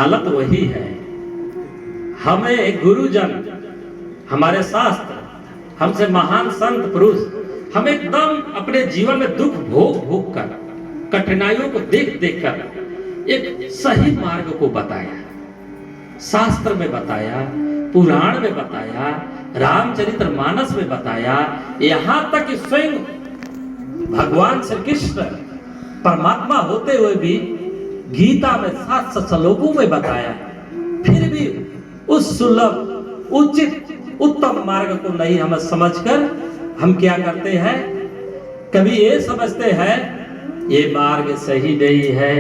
हालत वही है। हमें गुरुजन, हमारे शास्त्र, हमसे महान संत पुरुष हमें एकदम अपने जीवन में दुख भोग भोग कर, कठिनाइयों को देख देख कर एक सही मार्ग को बताया। शास्त्र में बताया, पुराण में बताया, रामचरितमानस में बताया, यहाँ तक कि स्वयं भगवान श्री कृष्ण परमात्मा होते हुए भी गीता में 7 श्लोकों में बताया। फिर भी उस सुलभ, उचित, उत्तम मार्ग को नहीं हम समझकर हम क्या करते हैं, कभी ये समझते हैं ये मार्ग सही नहीं है,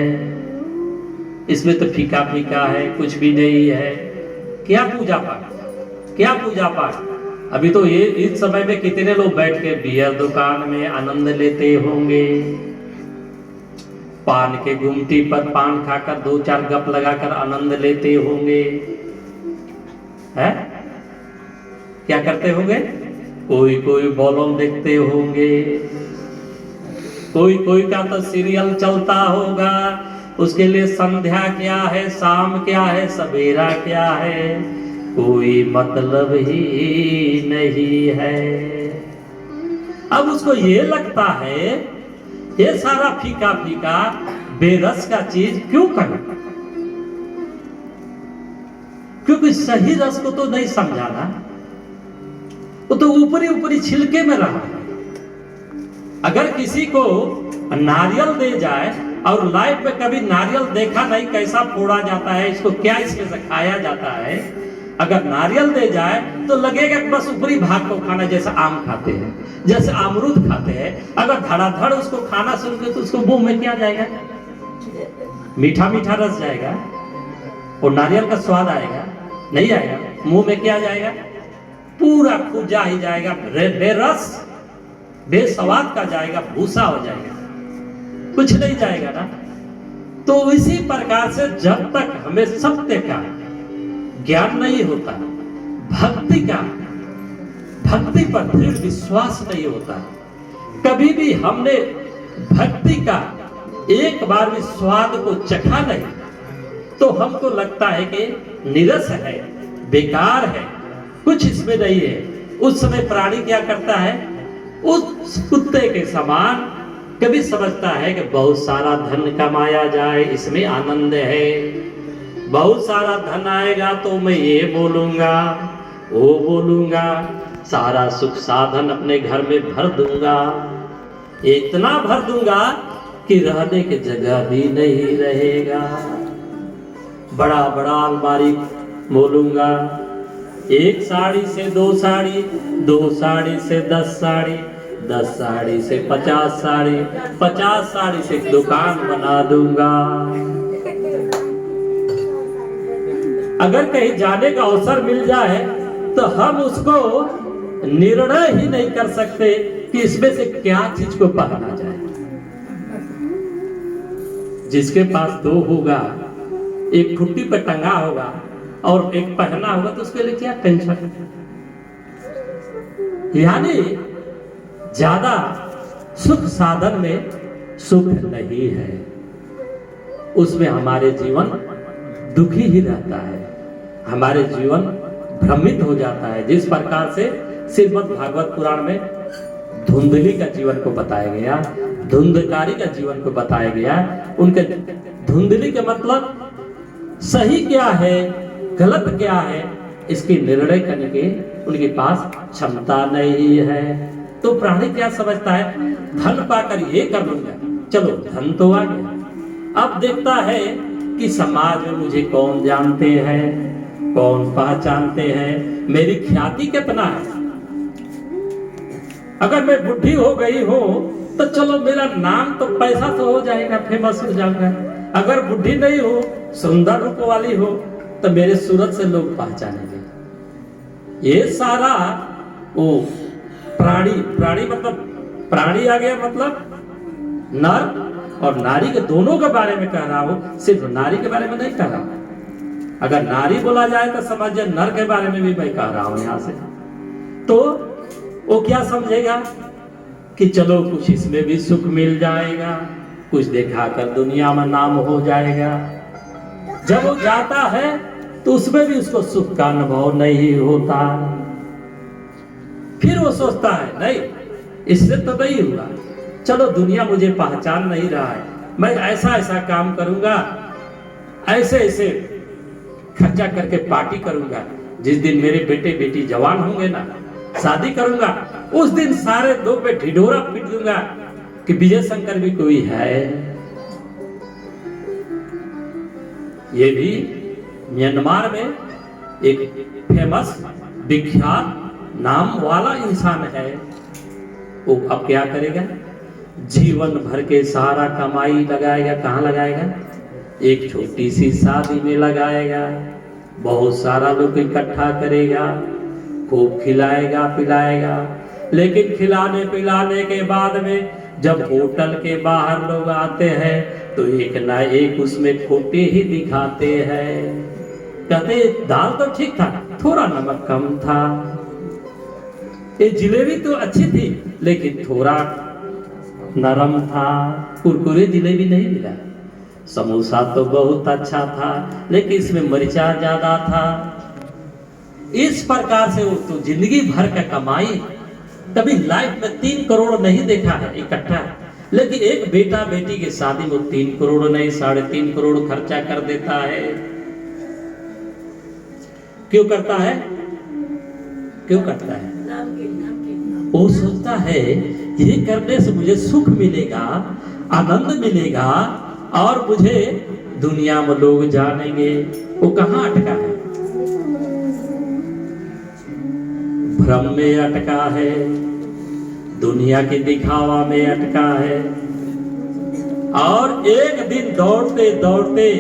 इसमें तो फीका फीका है, कुछ भी नहीं है। क्या पूजा पाठ, क्या पूजा पाठ। अभी तो ये इस समय में कितने लोग बैठ के बियर दुकान में आनंद लेते होंगे, पान के गुमटी पर पान खाकर 2-4 गप लगाकर आनंद लेते होंगे, है? क्या करते होंगे? कोई बॉलों देखते होंगे, कोई का तो सीरियल चलता होगा, उसके लिए संध्या क्या है, शाम क्या है, सवेरा क्या है, कोई मतलब ही नहीं है। अब उसको ये लगता है ये सारा फीका फीका बेरस का चीज क्यों करूं, क्योंकि सही रस को तो नहीं समझाना, वो तो ऊपरी ऊपरी छिलके में रहा है। अगर किसी को नारियल दे जाए और लाइफ में कभी नारियल देखा नहीं कैसा फोड़ा जाता है, इसको क्या इसमें से खाया जाता है, अगर नारियल दे जाए तो लगेगा कि बस ऊपरी भाग को खाना, जैसे आम खाते हैं, जैसे अमरूद खाते हैं। अगर धड़ाधड़ उसको खाना शुरू कर तो उसको मुंह में क्या जाएगा, मीठा मीठा रस जाएगा, और नारियल का स्वाद आएगा नहीं आएगा, मुंह में क्या जाएगा, पूरा खूजा ही जाएगा, बेरस बेस्वाद का जाएगा, भूसा हो जाएगा, कुछ नहीं जाएगा ना। तो इसी प्रकार से जब तक हमें सत्य का ज्ञान नहीं होता, भक्ति पर दृढ़ विश्वास नहीं होता, कभी भी हमने भक्ति का एक बार भी स्वाद को चखा नहीं, तो हमको लगता है कि निरस है, बेकार है, कुछ इसमें नहीं है। उस समय प्राणी क्या करता है, उस कुत्ते के समान कभी समझता है कि बहुत सारा धन कमाया जाए, इसमें आनंद है, बहुत सारा धन आएगा तो मैं ये बोलूंगा वो बोलूंगा, सारा सुख साधन अपने घर में भर दूंगा, इतना भर दूंगा कि रहने की जगह भी नहीं रहेगा, बड़ा बड़ा अलमारी बोलूंगा, 1 साड़ी से 2 साड़ी, 2 साड़ी से 10 साड़ी, 10 साड़ी से 50 साड़ी, 50 साड़ी से दुकान बना दूंगा। अगर कहीं जाने का अवसर मिल जाए तो हम उसको निर्णय ही नहीं कर सकते कि इसमें से क्या चीज को पहना जाए। जिसके पास 2 होगा, एक खुट्टी पर टंगा होगा और एक पहना होगा, तो उसके लिए क्या टेंशन। यानी ज्यादा सुख साधन में सुख नहीं है, उसमें हमारे जीवन दुखी ही रहता है, हमारे जीवन भ्रमित हो जाता है। जिस प्रकार से श्रीमद् भागवत पुराण में धुंधली का जीवन को बताया गया, धुंधकारी का जीवन को बताया गया, उनके धुंधली के मतलब सही क्या है गलत क्या है इसकी निर्णय करने के उनके पास क्षमता नहीं है। तो प्राणी क्या समझता है, धन पाकर ये कर लूंगा, चलो धन तो आ गया, अब देखता है कि समाज में मुझे कौन जानते हैं, कौन पहचानते हैं, मेरी ख्याति कितना है। अगर मैं बुढ़ी हो गई हो तो चलो मेरा नाम तो पैसा तो हो जाएगा, फेमस हो जाऊंगा। अगर बुढ़ी नहीं हो, सुंदर रूप वाली हो, तो मेरे सूरत से लोग पहचानेंगे। ये सारा वो प्राणी मतलब प्राणी आ गया, मतलब नर और नारी के दोनों के बारे में कह रहा हूं, सिर्फ नारी के बारे में नहीं कह रहा हूं। अगर नारी बोला जाए तो समझिए नर के बारे में भी मैं कह रहा हूं यहां से। तो वो क्या समझेगा कि चलो कुछ इसमें भी सुख मिल जाएगा, कुछ दिखाकर दुनिया में नाम हो जाएगा। जब वो जाता है तो उसमें भी उसको सुख का अनुभव नहीं होता। फिर वो सोचता है नहीं, इससे तो नहीं हुआ, चलो दुनिया मुझे पहचान नहीं रहा है, मैं ऐसा ऐसा काम करूंगा, ऐसे ऐसे खर्चा करके पार्टी करूंगा, जिस दिन मेरे बेटे बेटी जवान होंगे ना, शादी करूंगा, उस दिन सारे दो पे ढिढोरा पीट दूंगा कि विजय शंकर भी कोई है। ये भी म्यांमार में एक फेमस विख्यात नाम वाला इंसान है। वो अब क्या करेगा, जीवन भर के सारा कमाई लगाएगा, कहाँ लगाएगा, एक छोटी सी शादी में लगाएगा, बहुत सारा लोग इकट्ठा करेगा, खूब खिलाएगा पिलाएगा, लेकिन खिलाने पिलाने के बाद में जब होटल के बाहर लोग आते हैं तो एक ना एक उसमें खोटे ही दिखाते हैं। कहते दाल तो ठीक था, थोड़ा नमक कम था, ये जिलेबी तो अच्छी थी लेकिन थोड़ा नरम था, कुरकुरे जिलेबी नहीं मिला, समोसा तो बहुत अच्छा था लेकिन इसमें मिर्चा ज्यादा था। इस प्रकार से वो तो जिंदगी भर का कमाई, कभी लाइफ में 3 करोड़ नहीं देखा है इकट्ठा, लेकिन एक बेटा बेटी की शादी में 3 करोड़ नहीं 3.5 करोड़ खर्चा कर देता है। क्यों करता है, क्यों करता है? वो सोचता है ये करने से मुझे सुख मिलेगा, आनंद मिलेगा और मुझे दुनिया में लोग जानेंगे। वो कहाँ अटका है, भ्रम में अटका है, दुनिया के दिखावा में अटका है। और एक दिन दौड़ते दौड़ते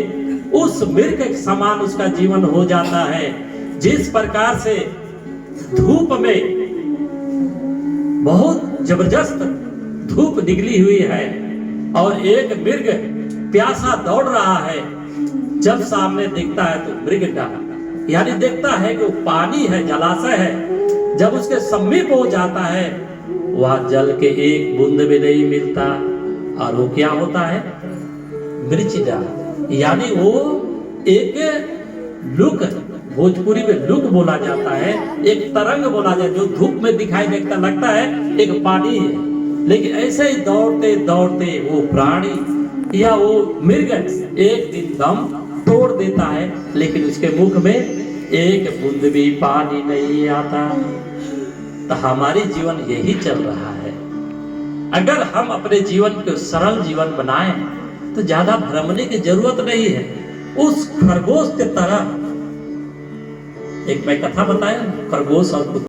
उस मृग के समान उसका जीवन हो जाता है। जिस प्रकार से धूप में बहुत जबरदस्त धूप निकली हुई है और एक मृग प्यासा दौड़ रहा है, जब सामने दिखता है तो मृग का यानी देखता है कि वो पानी है, जलाशय है, जब उसके समीप हो जाता है वह जल के एक बूंद भी नहीं मिलता और वो क्या होता है, मृचिका, यानी वो एक लुक, भोजपुरी में लुक बोला जाता है, एक तरंग बोला जाता है, जो धूप में दिखाई देता लगता है एक पानी है, लेकिन ऐसे ही दौड़ते दौड़ते वो प्राणी या वो मृग एक दिन दम तोड़ देता है, लेकिन उसके मुख में एक बूंद भी पानी नहीं आता। तो हमारी जीवन यही चल रहा है। अगर हम अपने जीवन को सरल जीवन बनाएं तो ज्यादा भ्रमने की जरूरत नहीं है। उस खरगोश के तरह, एक मैं कथा बताया, खरगोश और